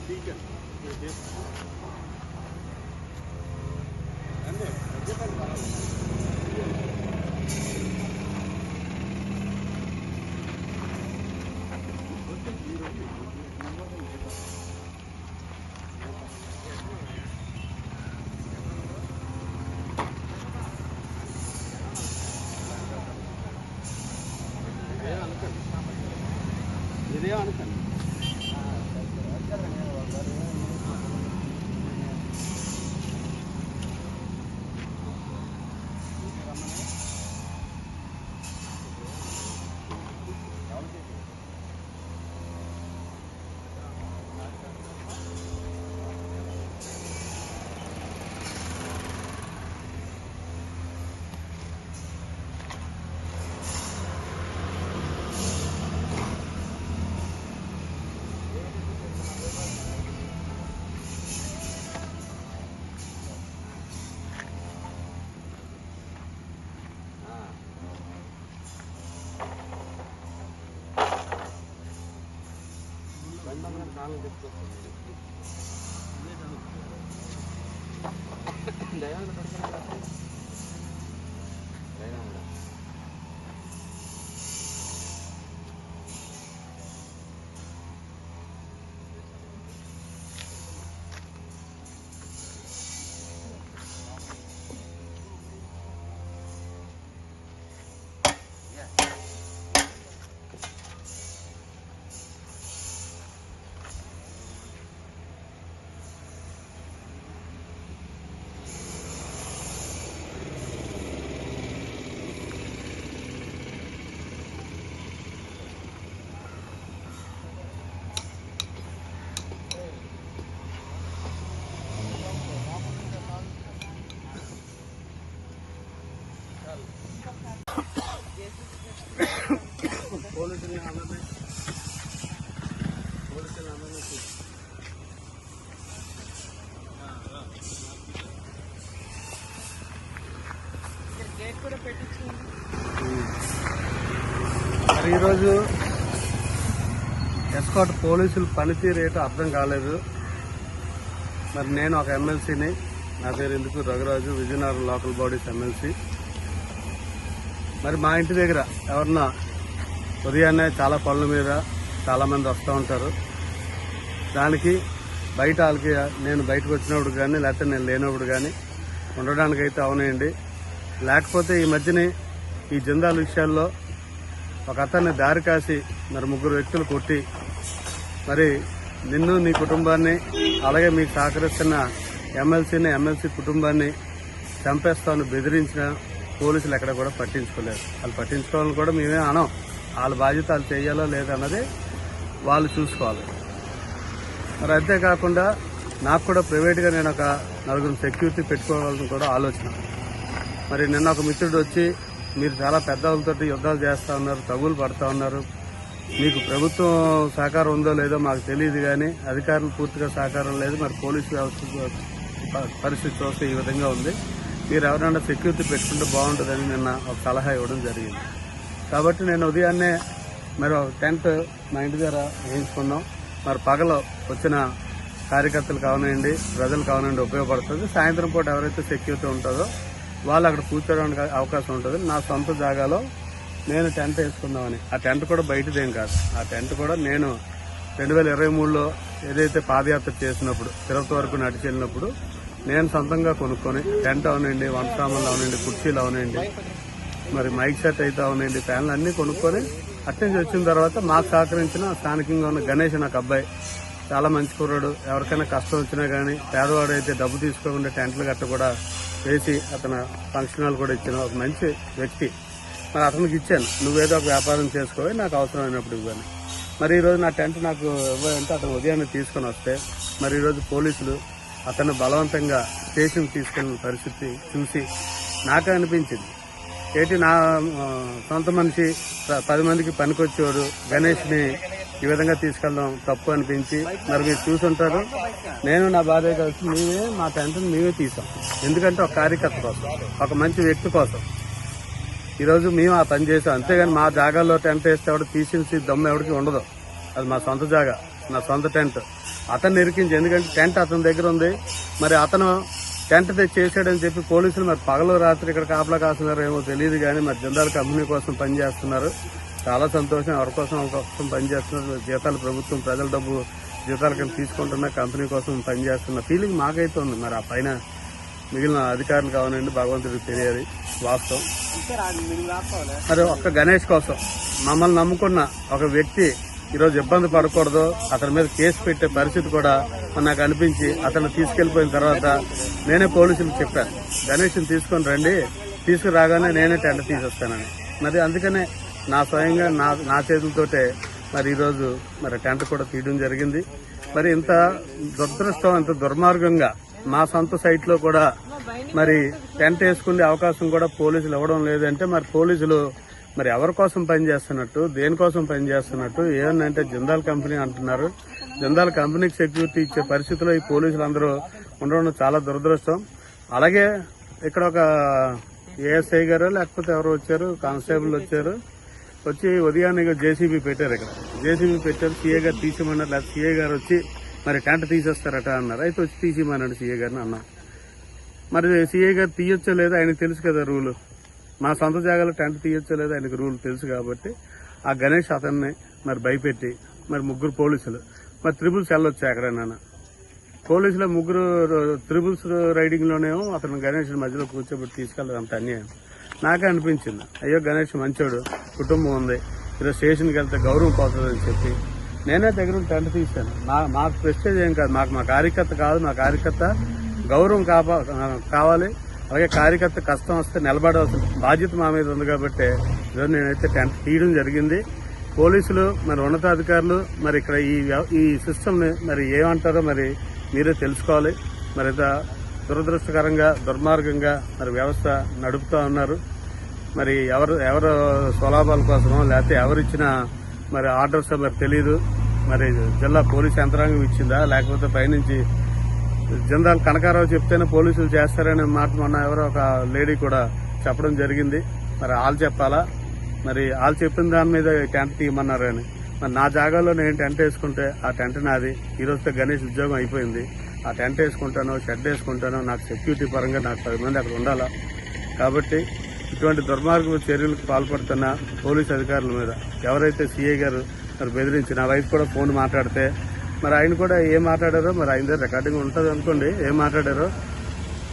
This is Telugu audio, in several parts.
ఇదే అనుకోండి. మరి ఈరోజు ఎస్కాట్ పోలీసుల పనితీరు ఏంటో అర్థం కాలేదు. మరి నేను ఒక ఎమ్మెల్సీని, నా పేరు ఎందుకు Raghuraju, Vizianagaram local bodies MLC. మరి మా ఇంటి దగ్గర ఎవరన్నా ఉదయాన్నే చాలా పనుల మీద చాలామంది వస్తూ ఉంటారు. దానికి బయట వాళ్ళకి నేను బయటకు వచ్చినప్పుడు కానీ లేకపోతే నేను లేనప్పుడు కానీ ఉండడానికైతే అవునండి. లేకపోతే ఈ మధ్యనే ఈ జిందాల్ విషయాల్లో ఒక అతన్ని దారి కాసి మరి 3 వ్యక్తులు కొట్టి మరి నిన్ను, నీ కుటుంబాన్ని, అలాగే మీకు సహకరిస్తున్న ఎమ్మెల్సీ కుటుంబాన్ని చంపేస్తామని బెదిరించిన పోలీసులు ఎక్కడ కూడా పట్టించుకోలేదు. వాళ్ళు పట్టించుకోవాలని కూడా మేమే అనం. వాళ్ళ బాధ్యత వాళ్ళు చేయాలో లేదన్నది వాళ్ళు చూసుకోవాలి. మరి అంతేకాకుండా నాకు కూడా ప్రైవేట్గా నేను ఒక 4 సెక్యూరిటీ పెట్టుకోవాలని కూడా ఆలోచన. మరి నిన్న ఒక మిత్రుడు వచ్చి, మీరు చాలా పెద్దవాళ్ళతో యుద్ధాలు చేస్తూ ఉన్నారు, తగులు పడతా ఉన్నారు, మీకు ప్రభుత్వం సహకారం ఉందో లేదో మాకు తెలియదు, కానీ అధికారులు పూర్తిగా సహకారం లేదు, మరి పోలీసు వ్యవస్థ పరిస్థితి చూస్తే ఈ విధంగా ఉంది, మీరు ఎవరైనా సెక్యూరిటీ పెట్టుకుంటే బాగుంటుందని నిన్న ఒక సలహా ఇవ్వడం జరిగింది. కాబట్టి నేను ఉదయాన్నే మరి ఒక టెంట్ మా ఇంటి దగ్గర వేయించుకున్నాం. మరి పగలు వచ్చిన కార్యకర్తలు కావనండి, ప్రజలు కావనండి ఉపయోగపడుతుంది. సాయంత్రం పూట ఎవరైతే సెక్యూరిటీ ఉంటుందో వాళ్ళు అక్కడ కూర్చోడానికి అవకాశం ఉంటుంది. నా సొంత జాగాలో నేను టెంట్ వేసుకుందామని. ఆ టెంట్ కూడా బయటదేం కాదు. ఆ టెంట్ కూడా నేను 2023లో ఏదైతే పాదయాత్ర చేసినప్పుడు తిరుపతి వరకు నడిచి వెళ్ళినప్పుడు నేను సొంతంగా కొనుక్కొని టెంట్ అవనండి, వంట సామాన్లు అవనండి, కుర్చీలు అవనండి, మరి మైక్ సెట్ అయితే అవనండి, ఫ్యాన్లు అన్నీ కొనుక్కొని అట్నుంచి వచ్చిన తర్వాత మాకు సహకరించిన స్థానికంగా ఉన్న గణేష్ నాకు అబ్బాయి చాలా మంచి కుర్రాడు. ఎవరికైనా కష్టం వచ్చినా కానీ పేదవాడు అయితే డబ్బు తీసుకోకుండా టెంట్లు గట్ట కూడా వేసి అతను ఫంక్షన్ హాల్ కూడా ఇచ్చిన ఒక మంచి వ్యక్తి. మరి అతనికి ఇచ్చాను, నువ్వేదో ఒక వ్యాపారం చేసుకోవాలి, నాకు అవసరమైనప్పుడు ఇవ్వని. మరి ఈరోజు నా టెంట్ నాకు ఇవ్వాలంటే అతను ఉదయాన్నే తీసుకొని వస్తే మరి ఈరోజు పోలీసులు అతను బలవంతంగా స్టేషన్ తీసుకెళ్లిన పరిస్థితి చూసి నాకే అనిపించింది, ఏంటి నా సొంత మనిషి 10 మందికి పనికొచ్చేవాడు గణేష్ని ఈ విధంగా తీసుకెళ్ళడం తప్పు అనిపించి, మరి మీరు చూసుంటారు, నేను నా భార్య కలిసి మేమే మా టెంట్ని మేమే తీసాం. ఎందుకంటే ఒక కార్యకర్త కోసం, ఒక మంచి వ్యక్తి కోసం ఈరోజు మేము ఆ పని చేసాం. అంతేగాని మా జాగాల్లో టెంట్ వేస్తే ఎవడు తీసేసి దమ్ము ఎవరికి ఉండదు. అది మా సొంత జాగా, నా సొంత టెంట్. అతన్ని ఇరికించి, ఎందుకంటే టెంట్ అతని దగ్గర ఉంది. మరి అతను టెంట్ తెచ్చేసాడని చెప్పి పోలీసులు మరి పగలు రాత్రి ఇక్కడ కాపలా కాస్తున్నారు ఏమో తెలియదు, కానీ మరి జిందాల్ కంపెనీ కోసం పనిచేస్తున్నారు. చాలా సంతోషం. ఎవరి కోసం పనిచేస్తున్నారు. జీతాలు ప్రభుత్వం ప్రజల డబ్బు జీతాల కింద తీసుకుంటున్న కంపెనీ కోసం పనిచేస్తున్న ఫీలింగ్ మాకైతే ఉంది. మరి ఆ పైన మిగిలిన అధికారులు కావాలండి, భగవంతుడికి తెలియాలి వాస్తవం. మరి ఒక్క గణేష్ కోసం మమ్మల్ని నమ్ముకున్న ఒక వ్యక్తి ఈరోజు ఇబ్బంది పడకూడదు, అతని మీద కేసు పెట్టే పరిస్థితి కూడా నాకు అనిపించి అతను తీసుకెళ్లిపోయిన తర్వాత నేనే పోలీసులకు చెప్పాను, గణేష్ని తీసుకొని రండి, తీసుకురాగానే నేనే టెంట్ తీసేస్తానని. మరి అందుకనే నా స్వయంగా నా చేతులతోటే మరి ఈరోజు మరి టెంట్ కూడా తీయడం జరిగింది. మరి ఇంత దురదృష్టం, ఇంత దుర్మార్గంగా మా సొంత సైట్ లో కూడా మరి టెంట్ వేసుకునే అవకాశం కూడా పోలీసులు ఇవ్వడం లేదంటే మరి పోలీసులు మరి ఎవరి కోసం పనిచేస్తున్నట్టు, దేనికోసం పనిచేస్తున్నట్టు, ఏమన్నంటే జిందాల్ కంపెనీ అంటున్నారు. జిందాల్ కంపెనీకి సెక్యూరిటీ ఇచ్చే పరిస్థితిలో ఈ పోలీసులు అందరూ ఉండడం చాలా దురదృష్టం. అలాగే ఇక్కడ ఒక ఏఎస్ఐ గారు లేకపోతే ఎవరు వచ్చారు, కానిస్టేబుల్ వచ్చి ఉదయాన్నే జేసీబీ పెట్టారు. ఇక్కడ జేసీబీ పెట్టారు, సీఏ గారు తీసేయమన్నారు. లేకపోతే సీఏ గారు వచ్చి మరి టెంట్ తీసేస్తారట అన్నారు. అయితే వచ్చి తీసేయమన్నాడు సీఏ గారిని అన్నా. మరి సీఏ గారు తీయొచ్చో లేదో ఆయనకు తెలుసు కదా రూలు. మా సొంత జాగాలో టెంట్ తీయొచ్చో లేదో ఆయనకు రూల్ తెలుసు కాబట్టి ఆ గణేష్ అతన్ని మరి భయపెట్టి మరి ముగ్గురు పోలీసులు మరి త్రిబుల్స్ వెళ్ళొచ్చు ఎక్కడైనా. పోలీసుల ముగ్గురు త్రిబుల్స్ రైడింగ్ లోనేమో అతను గణేష్ మధ్యలో కూర్చోబెట్టి తీసుకెళ్ళడం అంత అన్యాయం నాకే అనిపించింది. అయ్యో గణేష్ మంచోడు, కుటుంబం ఉంది, ఈరోజు స్టేషన్కి వెళ్తే గౌరవం పోతుందని చెప్పి నేనే దగ్గర టెంట్ తీశాను. మాకు ప్రెస్టేజ్ ఏం కాదు, మాకు మా కార్యకర్త కాదు, మా కార్యకర్త గౌరవం కావాలి. అలాగే కార్యకర్త కష్టం వస్తే నిలబడవలసిన బాధ్యత మా మీద ఉంది కాబట్టి ఈరోజు నేనైతే టెంట్ తీయడం జరిగింది. పోలీసులు మరి ఉన్నతాధికారులు మరి ఇక్కడ ఈ సిస్టమ్ ని మరి ఏమంటారో మరి మీరే తెలుసుకోవాలి. మరి దురదృష్టకరంగా దుర్మార్గంగా మరి వ్యవస్థ నడుపుతా ఉన్నారు. మరి ఎవరు స్వలాభాల కోసమో లేకపోతే ఎవరిచ్చిన మరి ఆర్డర్స్ మరి తెలియదు. మరి జిల్లా పోలీస్ యంత్రాంగం ఇచ్చిందా లేకపోతే పైనుంచి జిందాల్ కనకారావు చెప్తేనే పోలీసులు చేస్తారనే మాట మొన్న ఎవరో ఒక లేడీ కూడా చెప్పడం జరిగింది. మరి వాళ్ళు చెప్పాలా, మరి వాళ్ళు చెప్పిన దాని మీద టెంట్ తీయమన్నారని. మరి నా జాగాలో నేను టెంట్ వేసుకుంటే ఆ టెంట్ నాది. ఈ రోజుతో గణేష్ ఉద్యోగం అయిపోయింది. ఆ టెంట్ వేసుకుంటాను, షెడ్ వేసుకుంటాను, నాకు సెక్యూరిటీ పరంగా నాకు 10 మంది అక్కడ ఉండాలా. కాబట్టి ఇటువంటి దుర్మార్గ చర్యలకు పాల్పడుతున్న పోలీసు అధికారుల మీద ఎవరైతే సీఐ గారు మరి బెదిరించి నా వైపు కూడా ఫోన్ మాట్లాడితే మరి ఆయన కూడా ఏం మాట్లాడారో మరి ఆయన దగ్గర రికార్డింగ్ ఉంటుంది అనుకోండి, ఏం మాట్లాడారో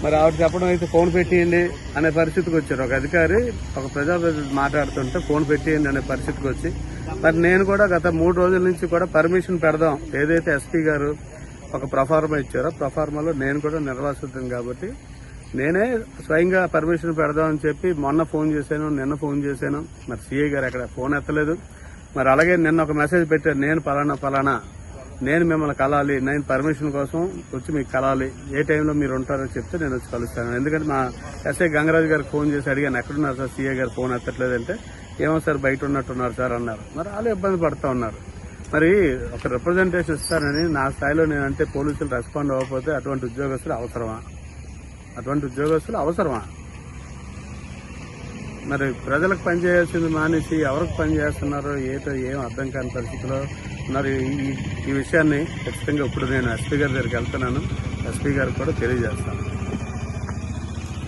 మరి ఆవిడ చెప్పడం అయితే ఫోన్ పెట్టేయండి అనే పరిస్థితికి వచ్చారు. ఒక అధికారి ఒక ప్రజాప్రతినిధి మాట్లాడుతుంటే ఫోన్ పెట్టేయండి అనే పరిస్థితికి వచ్చి మరి నేను కూడా గత 3 రోజుల నుంచి కూడా పర్మిషన్ పెడదాం, ఏదైతే ఎస్పీ గారు ఒక ప్రొఫార్మా ఇచ్చారో ప్రొఫార్మాలో నేను కూడా నిర్వాసితం కాబట్టి నేనే స్వయంగా పర్మిషన్ పెడదాం అని చెప్పి మొన్న ఫోన్ చేశాను, నిన్న ఫోన్ చేశాను. మరి సీఐ గారు అక్కడ ఫోన్ ఎత్తలేదు. మరి అలాగే నిన్న ఒక మెసేజ్ పెట్టారు, నేను ఫలానా నేను మిమ్మల్ని కలాలి, నేను పర్మిషన్ కోసం వచ్చి మీకు కలాలి, ఏ టైంలో మీరు ఉంటారో చెప్తే నేను వచ్చి కలుస్తాను. ఎందుకంటే మా ఎస్ఐ గంగరాజు గారికి ఫోన్ చేసి అడిగాను, ఎక్కడున్నారు సార్, సీఏ గారు ఫోన్ ఎత్తట్లేదంటే ఏమో సార్ బయట ఉన్నట్టున్నారు సార్ అన్నారు. మరి వాళ్ళు ఇబ్బంది పడుతూ ఉన్నారు. మరి ఒక రిప్రజెంటేషన్ ఇస్తానని నా స్థాయిలో నేనంటే పోలీసులు రెస్పాండ్ అవ్వకపోతే అటువంటి ఉద్యోగస్తులు అవసరమా? మరి ప్రజలకు పనిచేయాల్సింది మానేసి ఎవరికి పనిచేస్తున్నారో ఏం అర్థం కాని పరిస్థితిలో ఉన్నారు. ఈ విషయాన్ని ఖచ్చితంగా ఇప్పుడు నేను ఎస్పీ గారి దగ్గరికి వెళ్తున్నాను, ఎస్పీ గారికి కూడా తెలియజేస్తాను.